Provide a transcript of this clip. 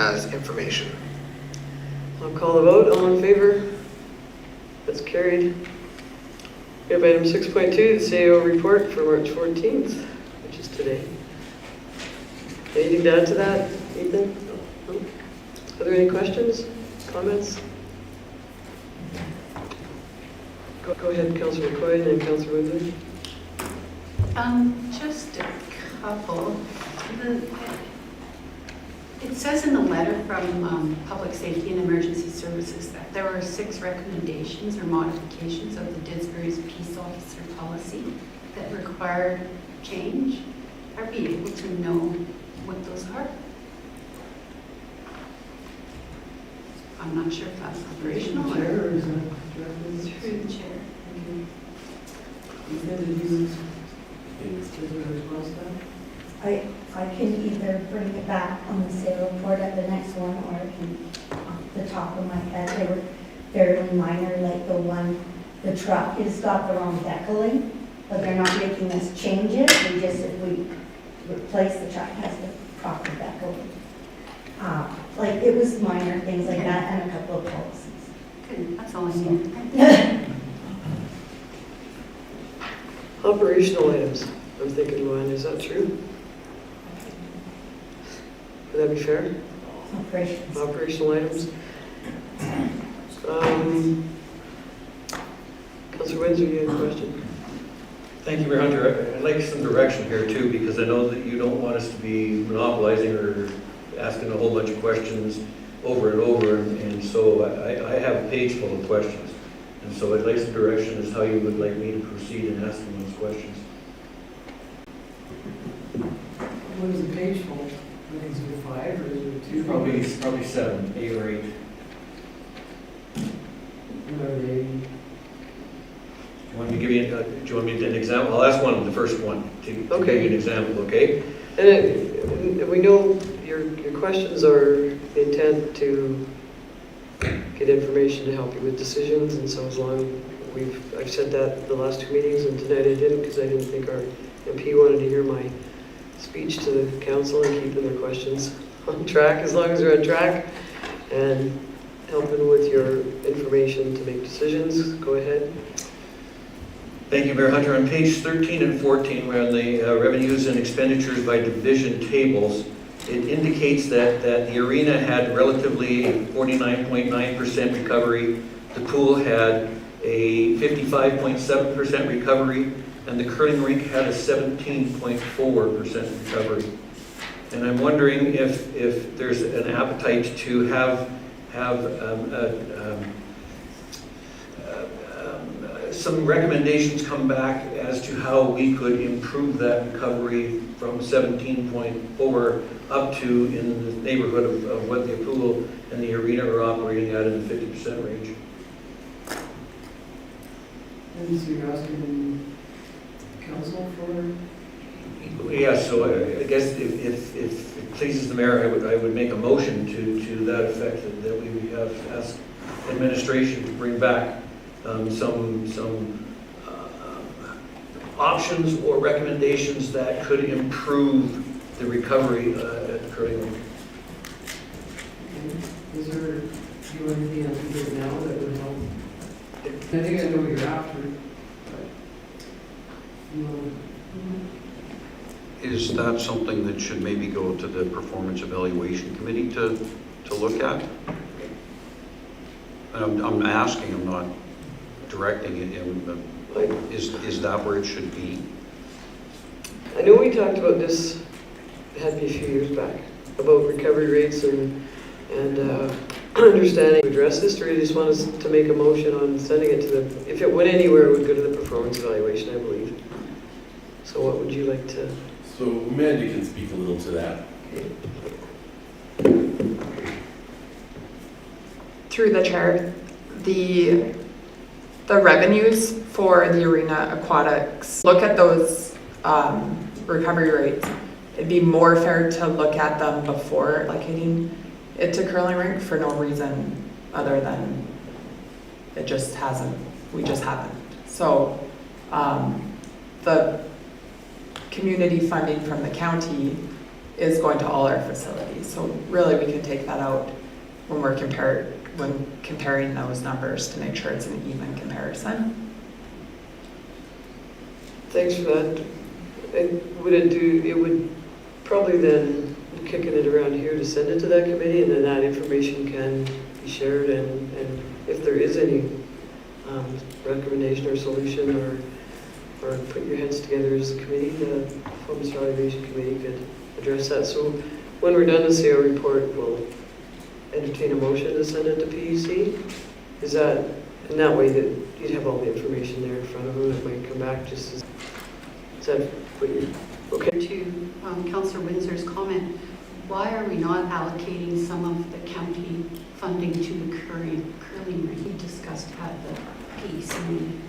has information. I'll call the vote. All in favor? That's carried. We have item 6.2, the CAO report for March 14th, which is today. Anything to add to that, Ethan? No? Are there any questions, comments? Go ahead, Councillor McCoy and then Councillor Woodley. Just a couple. It says in the letter from Public Safety and Emergency Services that there were 6 recommendations or modifications of the Didsbury's peace officer policy that required change. Are we able to know what those are? I'm not sure if that's operational or through the chair. I can either bring it back on the sale report at the next one, or I can, off the top of my head, they were fairly minor, like the truck has got the wrong decaling, but they're not making us change it, we just, if we replace the truck, it has the proper decaling. Like, it was minor things like that, and a couple of policies. Good, that's all I need. Operational items. I'm thinking, Luann, is that true? Would that be fair? Operations. Operational items. Councillor Windsor, you had a question? Thank you, Mayor Hunter. I'd like some direction here too, because I know that you don't want us to be monopolizing or asking a whole bunch of questions over and over, and so I have a page full of questions. And so I'd like some direction as how you would like me to proceed in asking those questions. What is the page for? Is it 5 or is it 2? Probably 7, 8 or 8. What are they? Do you want me to give you, do you want me to an example? I'll ask the first one to give you an example, okay? And we know your questions are intent to get information to help you with decisions, and so as long I've said that the last 2 meetings, and tonight I didn't because I didn't think our MP wanted to hear my speech to the council and keeping their questions on track, as long as they're on track, and helping with your information to make decisions. Go ahead. Thank you, Mayor Hunter. On page 13 and 14, we're on the revenues and expenditures by division tables. It indicates that the arena had relatively a 49.9% recovery, the pool had a 55.7% recovery, and the curling rink had a 17.4% recovery. And I'm wondering if there's an appetite to have some recommendations come back as to how we could improve that recovery from 17.4 up to in the neighborhood of what the pool and the arena are operating at in the 50% range. And so you're asking council for? Yeah, so I guess if it pleases the mayor, I would make a motion to that effect, that we would have asked administration to bring back some options or recommendations that could improve the recovery at the curling rink. Is there, do you have anything else you do now that would help? I think I know what you're after, but you want Is that something that should maybe go to the Performance Evaluation Committee to look at? And I'm asking, I'm not directing it, is that where it should be? I know we talked about this, it had to be a few years back, about recovery rates and understanding to address this, or you just want us to make a motion on sending it to the, if it went anywhere, it would go to the performance evaluation, I believe. So what would you like to? So Mandy can speak a little to that. Through the chair, the revenues for the arena aquatics, look at those recovery rates. It'd be more fair to look at them before allocating it to curling rink for no reason other than it just hasn't, we just haven't. So the community funding from the county is going to all our facilities. So really, we can take that out when we're comparing those numbers to make sure it's an even comparison. Thanks for that. And it would probably then, kicking it around here to send it to that committee, and then that information can be shared, and if there is any recommendation or solution, or put your heads together as a committee, the Performance Evaluation Committee could address that. So when we're done the CO report, we'll entertain a motion to send it to PUC. Is that, in that way that you'd have all the information there in front of them, it might come back just as, is that what you, okay? To Councillor Windsor's comment, why are we not allocating some of the county funding to the curling rink? We discussed at the PEC meeting.